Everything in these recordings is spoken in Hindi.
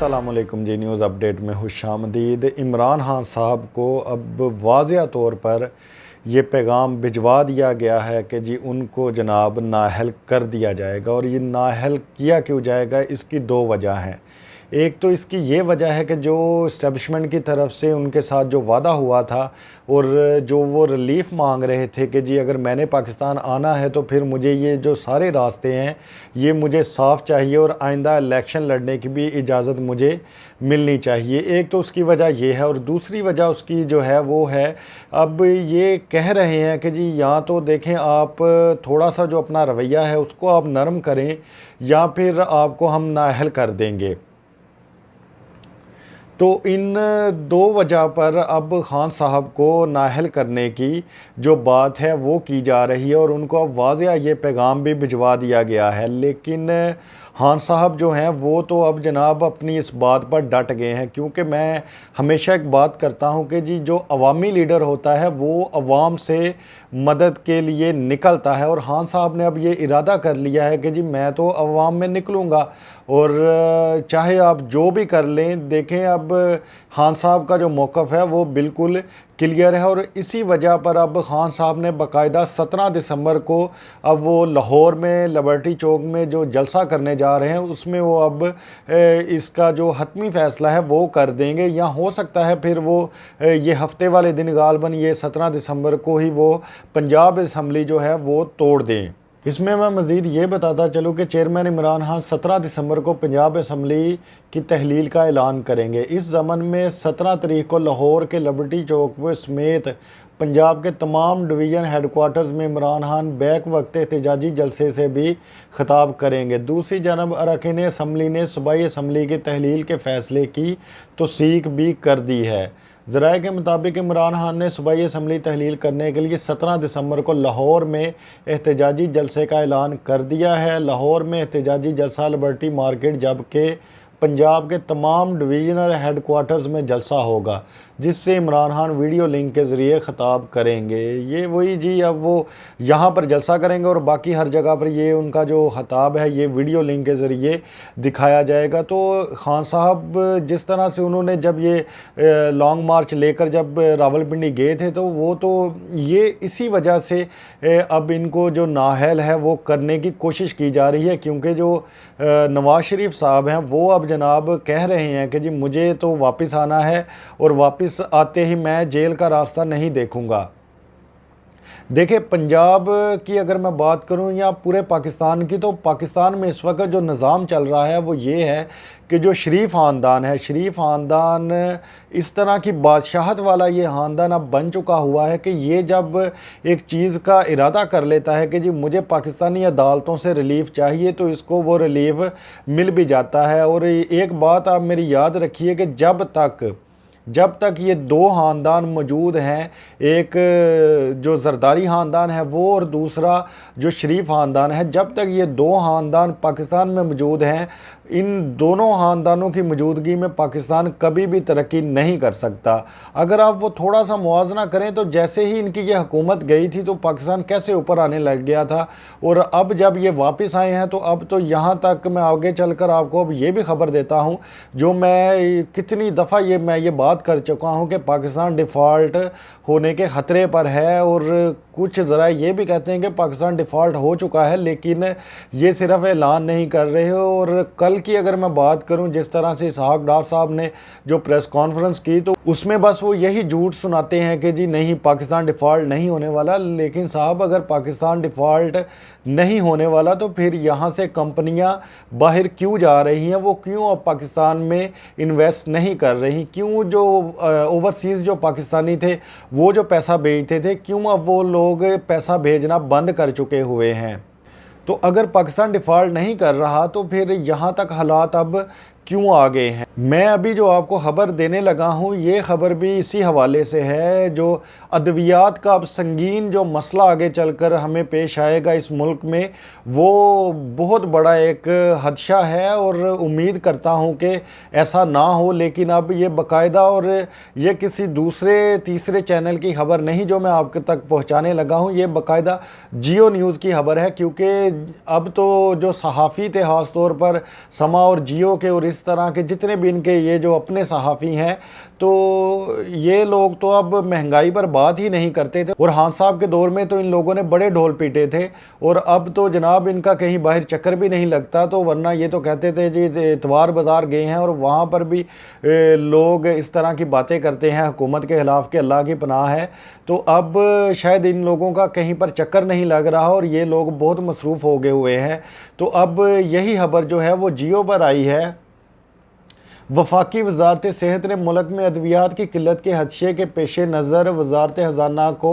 अस्सलामुअलैकुम जी। न्यूज़ अपडेट में खुशामदीद। इमरान खान साहब को अब वाज़िया तौर पर ये पैगाम भिजवा दिया गया है कि जी उनको जनाब नाअहल कर दिया जाएगा। और ये नाअहल किया क्यों जाएगा, इसकी दो वजह हैं। एक तो इसकी ये वजह है कि जो इस्टेब्लिशमेंट की तरफ से उनके साथ जो वादा हुआ था और जो वो रिलीफ मांग रहे थे कि जी अगर मैंने पाकिस्तान आना है तो फिर मुझे ये जो सारे रास्ते हैं ये मुझे साफ़ चाहिए और आइंदा इलेक्शन लड़ने की भी इजाज़त मुझे मिलनी चाहिए। एक तो उसकी वजह ये है और दूसरी वजह उसकी जो है वो है, अब ये कह रहे हैं कि जी या तो देखें आप थोड़ा सा जो अपना रवैया है उसको आप नरम करें या फिर आपको हम नाअहल कर देंगे। तो इन दो वजह पर अब खान साहब को नाअहल करने की जो बात है वो की जा रही है और उनको अब वाज़िया ये पैगाम भी भिजवा दिया गया है। लेकिन खान साहब जो हैं वो तो अब जनाब अपनी इस बात पर डट गए हैं, क्योंकि मैं हमेशा एक बात करता हूं कि जी जो अवामी लीडर होता है वो अवाम से मदद के लिए निकलता है। और खान साहब ने अब ये इरादा कर लिया है कि जी मैं तो अवाम में निकलूँगा और चाहे आप जो भी कर लें। देखें अब खान साहब का जो मौक़िफ़ है वो बिल्कुल क्लियर है और इसी वजह पर अब खान साहब ने बाकायदा 17 दिसंबर को अब वो लाहौर में लिबर्टी चौक में जो जलसा करने जा रहे हैं उसमें वो अब इसका जो हतमी फ़ैसला है वो कर देंगे। या हो सकता है फिर वो ये हफ्ते वाले दिन गालबन ये 17 दिसंबर को ही वो पंजाब असम्बली जो है वो तोड़ दें। इसमें मैं मज़ीद ये बताता चलूँ कि चेयरमैन इमरान खान 17 दिसंबर को पंजाब असम्बली की तहलील का ऐलान करेंगे। इस ज़मन में 17 तारीख को लाहौर के लिबर्टी चौक में समेत पंजाब के तमाम डिवीज़न हेडकोार्टर्स में इमरान खान बैक वक्त एहतजाजी जलसे से भी खिताब करेंगे। दूसरी जानब अरकान असम्बली ने सूबाई असम्बली की तहलील के फ़ैसले की तौसीक भी कर दी है। ज़राए के मुताबिक इमरान खान ने सूबाई असम्बली तहलील करने के लिए 17 दिसंबर को लाहौर में एहतजाजी जलसे का ऐलान कर दिया है। लाहौर में एहतजाजी जलसा लिबर्टी मार्केट जबकि पंजाब के तमाम डिवीज़नल हेडकोार्टर्स में जलसा होगा, जिससे इमरान खान वीडियो लिंक के ज़रिए ख़िताब करेंगे। ये वही जी, अब वो यहाँ पर जलसा करेंगे और बाकी हर जगह पर ये उनका जो ख़िताब है ये वीडियो लिंक के ज़रिए दिखाया जाएगा। तो खान साहब जिस तरह से उन्होंने जब ये लॉन्ग मार्च लेकर जब रावलपिंडी गए थे तो वो तो ये इसी वजह से अब इनको जो नाअहल है वो करने की कोशिश की जा रही है, क्योंकि जो नवाज़ शरीफ साहब हैं वो अब जनाब कह रहे हैं कि जी मुझे तो वापस आना है और वापस आते ही मैं जेल का रास्ता नहीं देखूंगा। देखिए पंजाब की अगर मैं बात करूं या पूरे पाकिस्तान की, तो पाकिस्तान में इस वक्त जो निज़ाम चल रहा है वो ये है कि जो शरीफ ख़ानदान है, शरीफ ख़ानदान इस तरह की बादशाहत वाला ये ख़ानदान अब बन चुका हुआ है कि ये जब एक चीज़ का इरादा कर लेता है कि जी मुझे पाकिस्तानी अदालतों से रिलीफ़ चाहिए तो इसको वो रिलीफ़ मिल भी जाता है। और एक बात आप मेरी याद रखिए कि जब तक ये दो ख़ानदान मौजूद हैं, एक जो ज़रदारी ख़ानदान है वो और दूसरा जो शरीफ ख़ानदान है, जब तक ये दो ख़ानदान पाकिस्तान में मौजूद हैं, इन दोनों ख़ानदानों की मौजूदगी में पाकिस्तान कभी भी तरक्की नहीं कर सकता। अगर आप वो थोड़ा सा मुआवजा करें तो जैसे ही इनकी ये हुकूमत गई थी तो पाकिस्तान कैसे ऊपर आने लग गया था, और अब जब ये वापस आए हैं तो अब तो यहाँ तक मैं आगे चलकर आपको अब ये भी ख़बर देता हूँ, जो मैं कितनी दफ़ा मैं ये बात कर चुका हूँ कि पाकिस्तान डिफ़ॉल्ट होने के ख़तरे पर है। और कुछ ज़रा ये भी कहते हैं कि पाकिस्तान डिफ़ॉल्ट हो चुका है, लेकिन ये सिर्फ ऐलान नहीं कर रहे हो। और कल की अगर मैं बात करूं, जिस तरह से इसहाक डार साहब ने जो प्रेस कॉन्फ्रेंस की तो उसमें बस वो यही झूठ सुनाते हैं कि जी नहीं पाकिस्तान डिफ़ॉल्ट नहीं होने वाला। लेकिन साहब अगर पाकिस्तान डिफ़ॉल्ट नहीं होने वाला तो फिर यहाँ से कंपनियां बाहर क्यों जा रही हैं, वो क्यों अब पाकिस्तान में इन्वेस्ट नहीं कर रही, क्यों जो ओवरसीज़ जो पाकिस्तानी थे वो जो पैसा भेजते थे क्यों अब वो लोग पैसा भेजना बंद कर चुके हुए हैं। तो अगर पाकिस्तान डिफ़ॉल्ट नहीं कर रहा तो फिर यहाँ तक हालात अब क्यों आ गए हैं। मैं अभी जो आपको ख़बर देने लगा हूँ ये ख़बर भी इसी हवाले से है, जो अद्वियात का अब संगीन जो मसला आगे चलकर हमें पेश आएगा इस मुल्क में, वो बहुत बड़ा एक हदशा है और उम्मीद करता हूँ कि ऐसा ना हो। लेकिन अब ये बाकायदा, और ये किसी दूसरे तीसरे चैनल की ख़बर नहीं जो मैं आपके तक पहुँचाने लगा हूँ, ये बाकायदा जियो न्यूज़ की ख़बर है। क्योंकि अब तो जो सहाफ़ी थे ख़ास तौर पर समा और जियो के और इस इस तरह के जितने भी इनके ये जो अपने सहाफ़ी हैं, तो ये लोग तो अब महंगाई पर बात ही नहीं करते थे। और खान साहब के दौर में तो इन लोगों ने बड़े ढोल पीटे थे, और अब तो जनाब इनका कहीं बाहर चक्कर भी नहीं लगता। तो वरना ये तो कहते थे जी इतवार बाज़ार गए हैं और वहाँ पर भी लोग इस तरह की बातें करते हैं हुकूमत के ख़िलाफ़ कि अल्लाह की पनाह है। तो अब शायद इन लोगों का कहीं पर चक्कर नहीं लग रहा और ये लोग बहुत मसरूफ़ हो गए हुए हैं। तो अब यही खबर जो है वो जियो पर आई है। वफाकी वजारत सेहत ने मुल्क में अद्वियात की किल्लत के खदशे के पेश नज़र वजारत ख़जाना को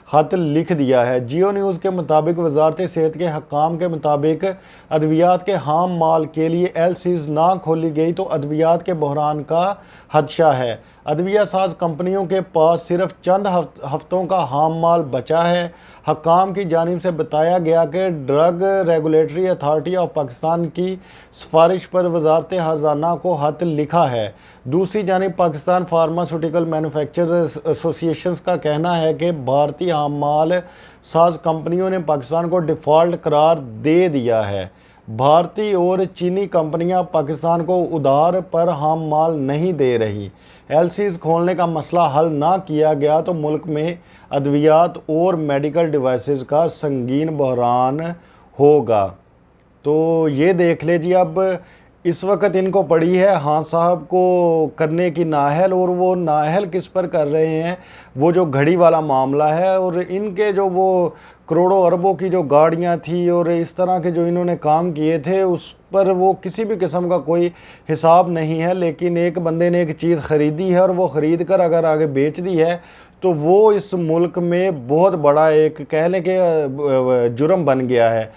ख़त लिख दिया है। जियो न्यूज़ के मुताबिक वजारत सेहत के हकाम के मुताबिक अद्वियात के हाम माल के लिए LCs ना खोली गई तो अद्वियात के बहरान का खदशा है। अदविया साज कंपनियों के पास सिर्फ चंद हफ्तों का हाम माल बचा है। हकाम की जानिब से बताया गया कि drug regulatory authority of Pakistan की सिफारिश पर वजारत ख़जाना को खत लिखा है। दूसरी जानिब पाकिस्तान फार्मास्यूटिकल मैन्युफैक्चरर्स एसोसिएशन का कहना है कि भारतीय हाम माल साज कंपनियों ने पाकिस्तान को डिफ़ॉल्ट करार दे दिया है। भारतीय और चीनी कंपनियां पाकिस्तान को उधार पर हाम माल नहीं दे रही। LCs खोलने का मसला हल ना किया गया तो मुल्क में अद्वियात और मेडिकल डिवाइसेस का संगीन बहरान होगा। तो ये देख लीजिए, अब इस वक्त इनको पड़ी है खान साहब को करने की नाहल, और वो नाहल किस पर कर रहे हैं, वो जो घड़ी वाला मामला है और इनके जो वो करोड़ों अरबों की जो गाड़ियां थी और इस तरह के जो इन्होंने काम किए थे उस पर वो किसी भी किस्म का कोई हिसाब नहीं है। लेकिन एक बंदे ने एक चीज़ ख़रीदी है और वो ख़रीद कर अगर आगे बेच दी है तो वो इस मुल्क में बहुत बड़ा एक कह लें कि जुर्म बन गया है।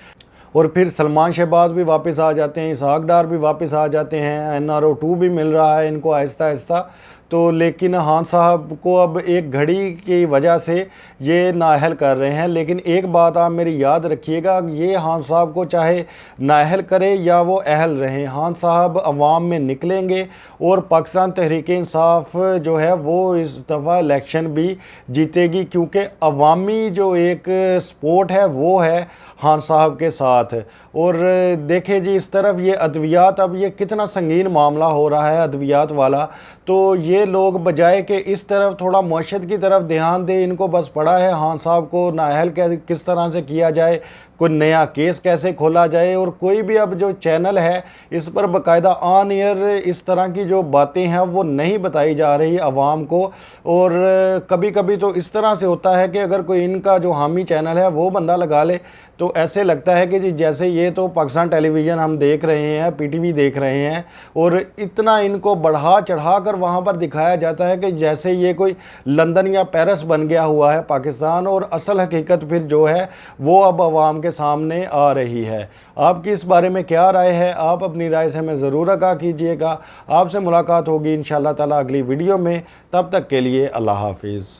और फिर सलमान शहबाज भी वापस आ जाते हैं, इसहाक डार भी वापस आ जाते हैं, NRO 2 भी मिल रहा है इनको आहिस्ता आहिस्ता। तो लेकिन खान साहब को अब एक घड़ी की वजह से ये नाअहल कर रहे हैं। लेकिन एक बात आप मेरी याद रखिएगा, ये खान साहब को चाहे नाअहल करे या वो अहल रहें, खान साहब अवाम में निकलेंगे और पाकिस्तान तहरीक इंसाफ जो है वो इस दफ़ा इलेक्शन भी जीतेगी, क्योंकि अवामी जो एक सपोर्ट है वो है खान साहब के साथ। और देखें जी इस तरफ ये अद्वियात, अब ये कितना संगीन मामला हो रहा है अद्वियात वाला। तो ये लोग बजाय कि इस तरफ थोड़ा मुआशरत की तरफ ध्यान दें, इनको बस पड़ा है खान साहब को नाअहल किस तरह से किया जाए, कोई नया केस कैसे खोला जाए। और कोई भी अब जो चैनल है इस पर बाकायदा ऑन एयर इस तरह की जो बातें हैं वो नहीं बताई जा रही आवाम को। और कभी कभी तो इस तरह से होता है कि अगर कोई इनका जो हामी चैनल है वो बंदा लगा ले तो ऐसे लगता है कि जी जैसे ये तो पाकिस्तान टेलीविज़न हम देख रहे हैं, PTV देख रहे हैं, और इतना इनको बढ़ा चढ़ा कर वहाँ पर दिखाया जाता है कि जैसे ये कोई लंदन या पेरिस बन गया हुआ है पाकिस्तान। और असल हकीकत फिर जो है वो अब आवाम के सामने आ रही है। आपकी इस बारे में क्या राय है? आप अपनी राय से हमें ज़रूर आगाह कीजिएगा। आपसे मुलाकात होगी इंशाअल्लाह ताला अगली वीडियो में। तब तक के लिए अल्लाह हाफिज़।